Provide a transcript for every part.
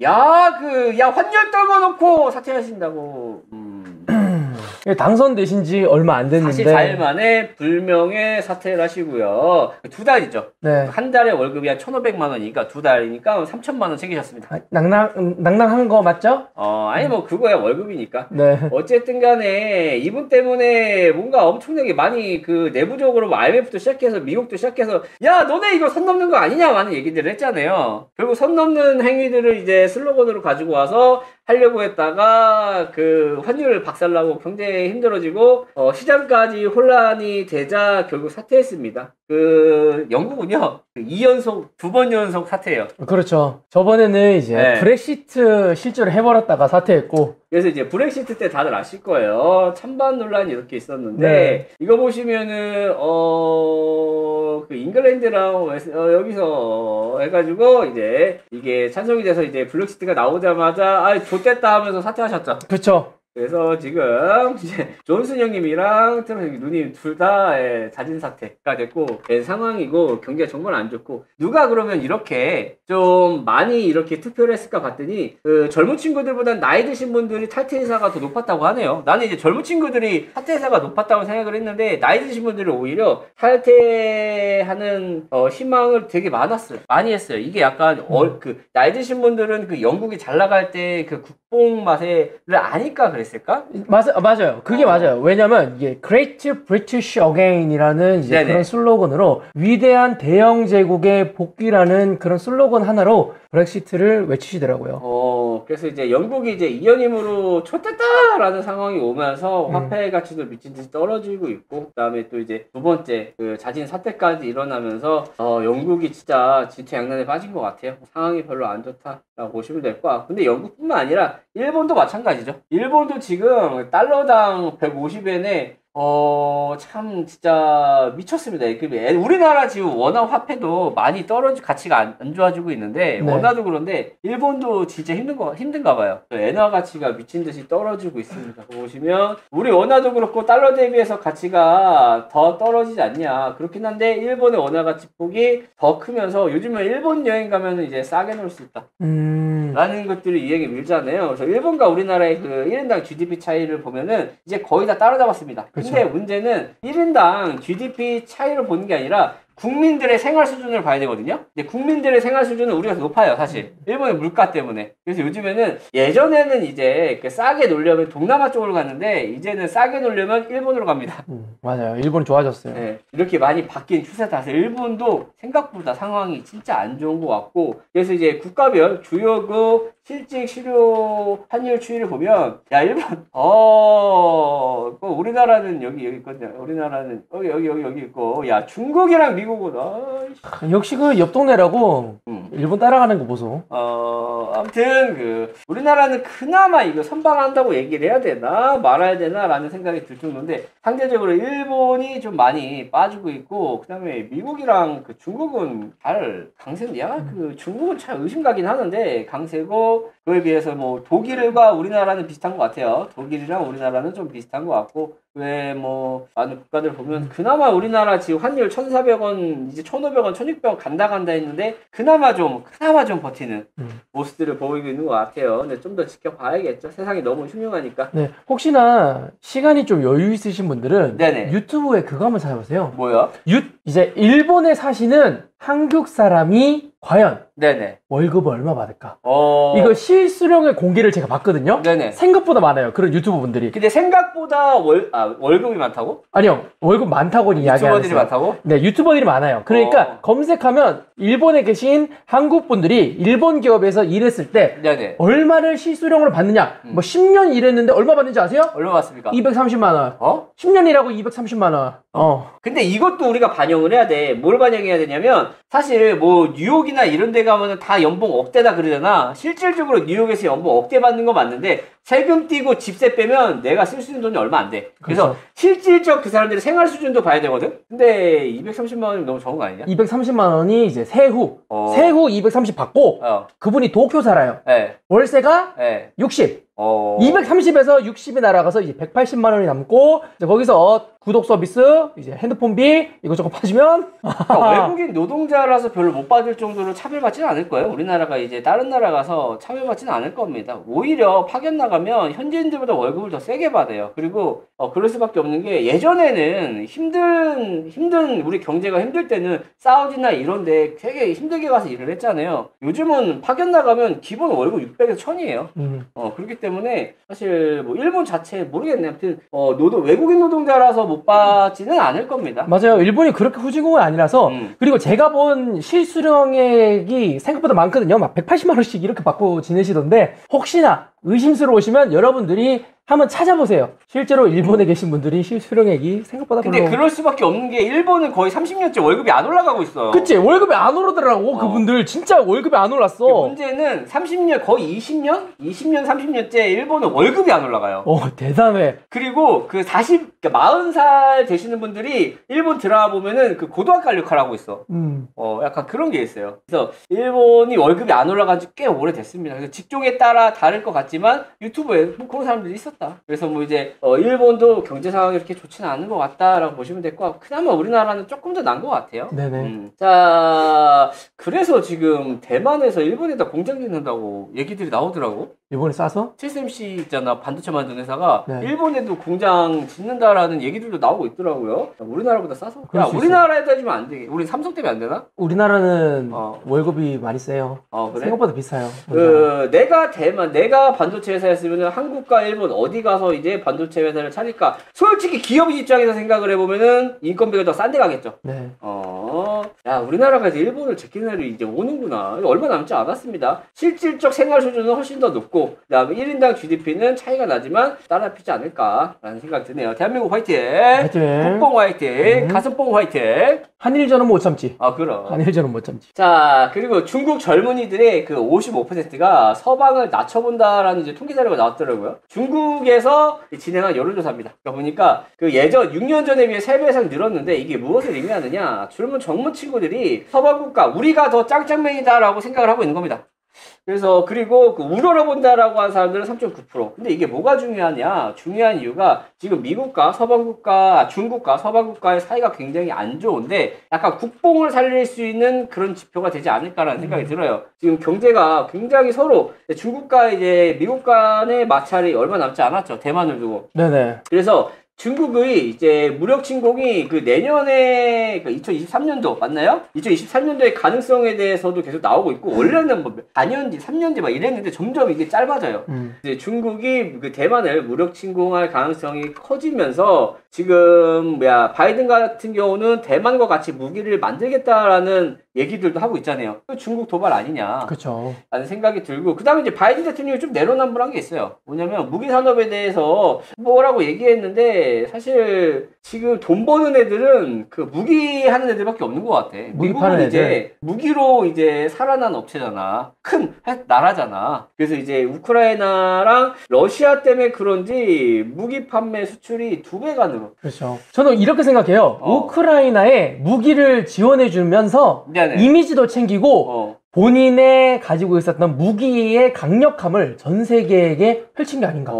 야 환율 떨궈놓고 사퇴하신다고. 당선되신 지 얼마 안 됐는데 44일 만에 불명예 사퇴를 하시고요. 2달이죠. 네. 한 달에 월급이 한 1,500만 원이니까 2달이니까 3,000만 원 챙기셨습니다. 낭낭한 거 맞죠? 아니 뭐 그거야 월급이니까. 네. 어쨌든 간에 이분 때문에 뭔가 엄청나게 많이 그 내부적으로 뭐 IMF도 시작해서 미국도 시작해서 야 너네 이거 선 넘는 거 아니냐 많은 얘기들을 했잖아요. 결국 선 넘는 행위들을 이제 슬로건으로 가지고 와서 하려고 했다가 그 환율 박살나고 경제 힘들어지고 시장까지 혼란이 되자 결국 사퇴했습니다. 그 영국은요 2번 연속 사퇴예요. 그렇죠. 저번에는 이제 네. 브렉시트 실제로 해버렸다가 사퇴했고 그래서 이제 브렉시트 때 다들 아실 거예요. 찬반 논란이 이렇게 있었는데 네. 이거 보시면은 그 잉글랜드랑 여기서 해가지고 이제 이게 찬성이 돼서 이제 브렉시트가 나오자마자 좋됐다 하면서 사퇴하셨죠. 그렇죠. 그래서 지금 이제 존슨 형님이랑 트럼프 누님 둘 다 자진 사퇴가 됐고 상황이고 경기가 정말 안 좋고 누가 그러면 이렇게 좀 많이 이렇게 투표를 했을까 봤더니 그 젊은 친구들보다 나이 드신 분들이 탈퇴 의사가 더 높았다고 하네요. 나는 이제 젊은 친구들이 탈퇴 의사가 높았다고 생각을 했는데 나이 드신 분들은 오히려 탈퇴하는 희망을 되게 많이 했어요. 이게 약간 그 나이 드신 분들은 그 영국이 잘 나갈 때 그 국뽕 맛을 아니까 그랬을까? 맞아요. 그게 맞아요. 왜냐면 이게 Great British Again이라는 이제 네네. 그런 슬로건으로 위대한 대영 제국의 복귀라는 그런 슬로건 하나로 브렉시트를 외치시더라고요. 그래서 이제 영국이 이제 이연임으로 좆됐다라는 상황이 오면서 화폐 가치도 미친 듯이 떨어지고 있고, 그 다음에 또 이제 두 번째 그 자진 사퇴까지 일어나면서 영국이 진짜 진퇴양난에 빠진 것 같아요. 상황이 별로 안 좋다라고 보시면 될 것 같고, 근데 영국뿐만 아니라 일본도 마찬가지죠. 일본도 지금 달러당 150엔에 참 진짜 미쳤습니다. 우리나라 지금 원화 화폐도 많이 가치가 안 좋아지고 있는데 네. 원화도 그런데 일본도 진짜 힘든가 봐요. 엔화 가치가 미친 듯이 떨어지고 있습니다. 보시면 우리 원화도 그렇고 달러 대비해서 가치가 더 떨어지지 않냐. 그렇긴 한데 일본의 원화 가치 폭이 더 크면서 요즘은 일본 여행 가면 이제 싸게 놀 수 있다. 라는 것들이 이 얘기 밀잖아요. 그래서 일본과 우리나라의 그 1인당 GDP 차이를 보면은 이제 거의 다 따라잡았습니다. 근데 문제는 1인당 GDP 차이를 보는 게 아니라 국민들의 생활 수준을 봐야 되거든요. 근데 국민들의 생활 수준은 우리가 더 높아요, 사실. 일본의 물가 때문에. 그래서 요즘에는 예전에는 이제 싸게 놀려면 동남아 쪽으로 갔는데 이제는 싸게 놀려면 일본으로 갑니다. 맞아요. 일본이 좋아졌어요. 네, 이렇게 많이 바뀐 추세다. 일본도 생각보다 상황이 진짜 안 좋은 것 같고, 그래서 이제 국가별 주요 그 실직 실효 환율 추이를 보면 일본 우리나라는 여기 있거든요. 우리나라는 여기 있고 중국이랑 미국은 역시 그 옆 동네라고 일본 따라가는 거 보소. 아무튼 우리나라는 그나마 이거 선방한다고 얘기를 해야 되나 말아야 되나 라는 생각이 들 정도인데 상대적으로 일본이 좀 많이 빠지고 있고, 그 다음에 미국이랑 중국은 잘 강세는 중국은 잘 의심가긴 하는데 강세고, 그에 비해서 뭐 독일과 우리나라는 비슷한 것 같아요. 독일이랑 우리나라는 좀 비슷한 것 같고, 왜 뭐 많은 국가들 보면 그나마 우리나라 지금 환율 1,400원 이제 1,500원 1,600원 간다 했는데 그나마 좀 버티는 모습들을 보이고 있는 것 같아요. 근데 좀 더 지켜봐야겠죠. 세상이 너무 흉흉하니까. 네, 혹시나 시간이 좀 여유 있으신 분들은 네네. 유튜브에 그거 한번 찾아보세요. 뭐요? 이제 일본에 사시는 한국 사람이 과연 네네. 월급을 얼마 받을까? 이거 실수령의 공개를 제가 봤거든요. 네네. 생각보다 많아요. 그런 유튜브 분들이. 근데 생각보다 월급이 많다고? 아니요. 월급 많다고는 이야기 안 했어요. 유튜버들이 많다고? 네, 유튜버들이 많아요. 그러니까 검색하면 일본에 계신 한국 분들이 일본 기업에서 일했을 때 네네. 얼마를 실수령으로 받느냐? 뭐 10년 일했는데 얼마 받는지 아세요? 얼마 받습니까? 230만 원. 10년 일하고 230만 원. 근데 이것도 우리가 반영을 해야 돼. 뭘 반영해야 되냐면 사실 뭐 뉴욕이나 이런 데 가면은 다 연봉 억대다 그러잖아. 실질적으로 뉴욕에서 연봉 억대 받는 거 맞는데 세금 떼고 집세 빼면 내가 쓸 수 있는 돈이 얼마 안 돼. 그래서 그렇죠. 실질적 그 사람들의 생활 수준도 봐야 되거든. 근데 230만 원이면 너무 적은 거 아니냐? 230만 원이 이제 세후 230 받고 그분이 도쿄 살아요. 네. 월세가 네. 60. 230에서 60이 날아가서 이제 180만 원이 남고 이제 거기서 구독 서비스, 이제 핸드폰비 이것저것 빠지면 그러니까 외국인 노동자라서 별로 못 받을 정도로 차별받지는 않을 거예요. 우리나라가 이제 다른 나라 가서 차별받지는 않을 겁니다. 오히려 파견 나가면 현지인들보다 월급을 더 세게 받아요. 그리고 그럴 수밖에 없는 게 예전에는 힘든 우리 경제가 힘들 때는 사우디나 이런데 되게 힘들게 가서 일을 했잖아요. 요즘은 파견 나가면 기본 월급 600에서 1000이에요. 그렇기 때문에 사실 뭐 일본 자체 모르겠네. 아무튼 외국인 노동자라서 못 받지는 않을 겁니다. 맞아요. 일본이 그렇게 후진국은 아니라서 그리고 제가 본 실수령액이 생각보다 많거든요. 막 180만 원씩 이렇게 받고 지내시던데 혹시나 의심스러우시면 여러분들이 한번 찾아보세요. 실제로 일본에 계신 분들이 실수령액이 생각보다 근데 별로... 그럴 수밖에 없는 게 일본은 거의 30년째 월급이 안 올라가고 있어. 그치? 월급이 안 오르더라고. 그분들 진짜 월급이 안 올랐어. 문제는 30년 거의 20년? 30년째 일본은 월급이 안 올라가요. 대단해. 그리고 그 40살 되시는 분들이 일본 드라마 보면은 그 고도학과 역할을 하고 있어. 약간 그런 게 있어요. 그래서 일본이 월급이 안 올라간 지 꽤 오래됐습니다. 그래서 직종에 따라 다를 것 같지만 유튜브에 뭐 그런 사람들이 있었다. 그래서 뭐 이제 일본도 경제 상황이 이렇게 좋지는 않은 것 같다라고 보시면 될 것 같고 그나마 우리나라는 조금 더 나은 것 같아요. 네네. 자, 그래서 지금 대만에서 일본에다 공장 짓는다고 얘기들이 나오더라고. 일본에 싸서? TSMC 있잖아, 반도체 만드는 회사가 네. 일본에도 공장 짓는다라는 얘기들도 나오고 있더라고요. 우리나라보다 싸서? 야, 우리나라에다 해주면 안 돼. 우린 삼성 때문에 안 되나? 우리나라는 월급이 많이 세요. 그래? 생각보다 비싸요. 내가 반도체 회사였으면 한국과 일본 어디 가서 이제 반도체 회사를 차릴까? 솔직히 기업 입장에서 생각을 해보면은 인건비가 더 싼 데 가겠죠. 네. 야, 우리나라가 이제 일본을 제끼는 날이 이제 오는구나. 얼마 남지 않았습니다. 실질적 생활 수준은 훨씬 더 높고, 그 다음에 1인당 GDP는 차이가 나지만 따라잡히지 않을까라는 생각이 드네요. 대한민국 화이팅! 화이팅! 국뽕 화이팅! 가슴뽕 화이팅! 한일전은 못 참지. 그럼. 한일전은 못 참지. 자, 그리고 중국 젊은이들의 그 55%가 서방을 낮춰본다라는 이제 통계 자료가 나왔더라고요. 중국에서 진행한 여론조사입니다. 그러니까 보니까 그 예전 6년 전에 비해 3배 이상 늘었는데 이게 무엇을 의미하느냐? 젊은 친구들이 서방국가, 우리가 더 짱짱맨이다라고 생각을 하고 있는 겁니다. 그래서 그리고 그 우러러본다라고 하는 사람들은 3.9%. 근데 이게 뭐가 중요하냐? 중요한 이유가 지금 미국과 서방국가, 중국과 서방국가의 사이가 굉장히 안 좋은데 약간 국뽕을 살릴 수 있는 그런 지표가 되지 않을까라는 생각이 들어요. 지금 경제가 굉장히 서로 중국과 이제 미국 간의 마찰이 얼마 남지 않았죠. 대만을 두고. 네네. 그래서 중국의 이제 무력 침공이 그 내년에 2023년도 맞나요? 2023년도의 가능성에 대해서도 계속 나오고 있고 원래는 뭐 4년 뒤, 3년 뒤 막 이랬는데 점점 이게 짧아져요. 이제 중국이 그 대만을 무력 침공할 가능성이 커지면서 지금 바이든 같은 경우는 대만과 같이 무기를 만들겠다라는 얘기들도 하고 있잖아요. 중국 도발 아니냐. 그렇죠. 라는 생각이 들고 그다음에 이제 바이든 대통령이 좀 내로남불한 게 있어요. 뭐냐면 무기 산업에 대해서 뭐라고 얘기했는데 사실 지금 돈 버는 애들은 그 무기 하는 애들밖에 없는 것 같아. 미국은 이제 무기로 이제 살아난 업체잖아. 큰 나라잖아. 그래서 이제 우크라이나랑 러시아 때문에 그런지 무기 판매 수출이 2배가 늘어. 그렇죠. 저는 이렇게 생각해요. 우크라이나에 무기를 지원해 주면서 이미지도 챙기고 본인의 가지고 있었던 무기의 강력함을 전 세계에게 펼친 게 아닌가.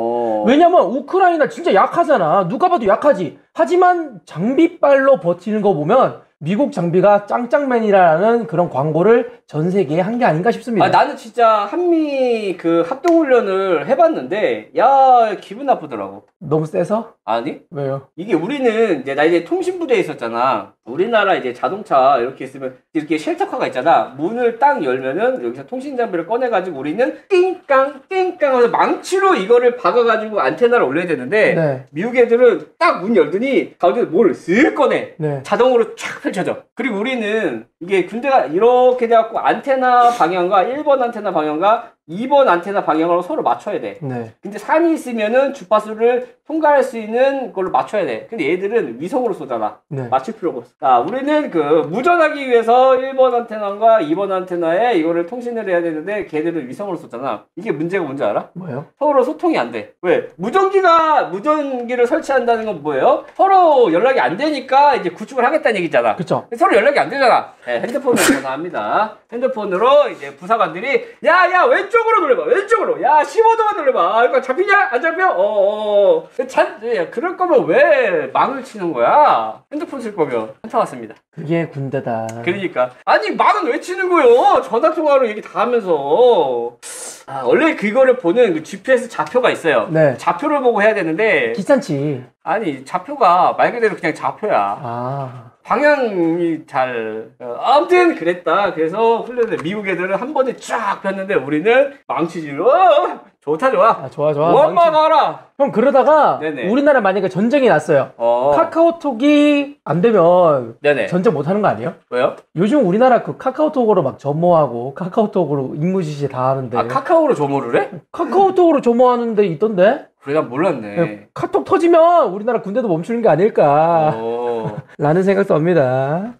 왜냐면 우크라이나 진짜 약하잖아. 누가 봐도 약하지. 하지만 장비빨로 버티는 거 보면 미국 장비가 짱짱맨이라는 그런 광고를 전 세계에 한 게 아닌가 싶습니다. 나는 진짜 한미 그 합동훈련을 해봤는데 야 기분 나쁘더라고. 너무 세서? 아니? 왜요? 이게 우리는 나 이제 통신부대에 있었잖아. 우리나라 이제 자동차 이렇게 있으면 이렇게 쉘터카가 있잖아. 문을 딱 열면은 여기서 통신 장비를 꺼내가지고 우리는 띵깡 하면서 망치로 이거를 박아가지고 안테나를 올려야 되는데 미국 애들은 딱 문 열더니 가운데 뭘 쓱 꺼내. 자동으로 쫙 펼쳐져. 그리고 우리는 이게 군대가 이렇게 돼갖고 안테나 방향과 1번 안테나 방향과 2번 안테나 방향으로 서로 맞춰야 돼. 근데 산이 있으면은 주파수를 통과할 수 있는 걸로 맞춰야 돼. 근데 얘들은 위성으로 쏘잖아. 맞출 필요가 없어. 우리는 그 무전하기 위해서 1번 안테나과 2번 안테나에 이거를 통신을 해야 되는데 걔들은 위성으로 쏘잖아. 이게 문제가 뭔지 알아? 뭐예요? 서로 소통이 안 돼. 왜? 무전기를 설치한다는 건 뭐예요? 서로 연락이 안 되니까 이제 구축을 하겠다는 얘기잖아. 그쵸. 서로 연락이 안 되잖아. 네, 핸드폰으로 전화합니다. 핸드폰으로 이제 부사관들이 야 왼쪽으로 돌려봐. 왼쪽으로. 야 15도만 돌려봐. 이거 잡히냐? 안 잡혀? 그럴 거면 왜 망을 치는 거야? 핸드폰 쓸 거면. 현타 왔습니다. 그게 군대다. 그러니까 아니 망은 왜 치는 거요? 전화통화로 얘기 다 하면서. 원래 그거를 보는 그 GPS 좌표가 있어요. 네. 좌표를 보고 해야 되는데 귀찮지. 아니 좌표가 말 그대로 그냥 좌표야. 방향이 잘 아무튼 그랬다. 그래서 훈련을 미국 애들은 한 번에 쫙 폈는데 우리는 망치질로 좋다 좋아. 좋아. 원만 가라. 형 그러다가 네네. 우리나라 만약에 전쟁이 났어요. 카카오톡이 안 되면 네네. 전쟁 못 하는 거 아니에요? 왜요? 요즘 우리나라 그 카카오톡으로 막 점호하고 카카오톡으로 임무지시 다 하는데. 카카오로 점호를 해? 카카오톡으로 점호하는 데 있던데? 그래 난 몰랐네. 카톡 터지면 우리나라 군대도 멈추는 게 아닐까 라는 생각도 듭니다.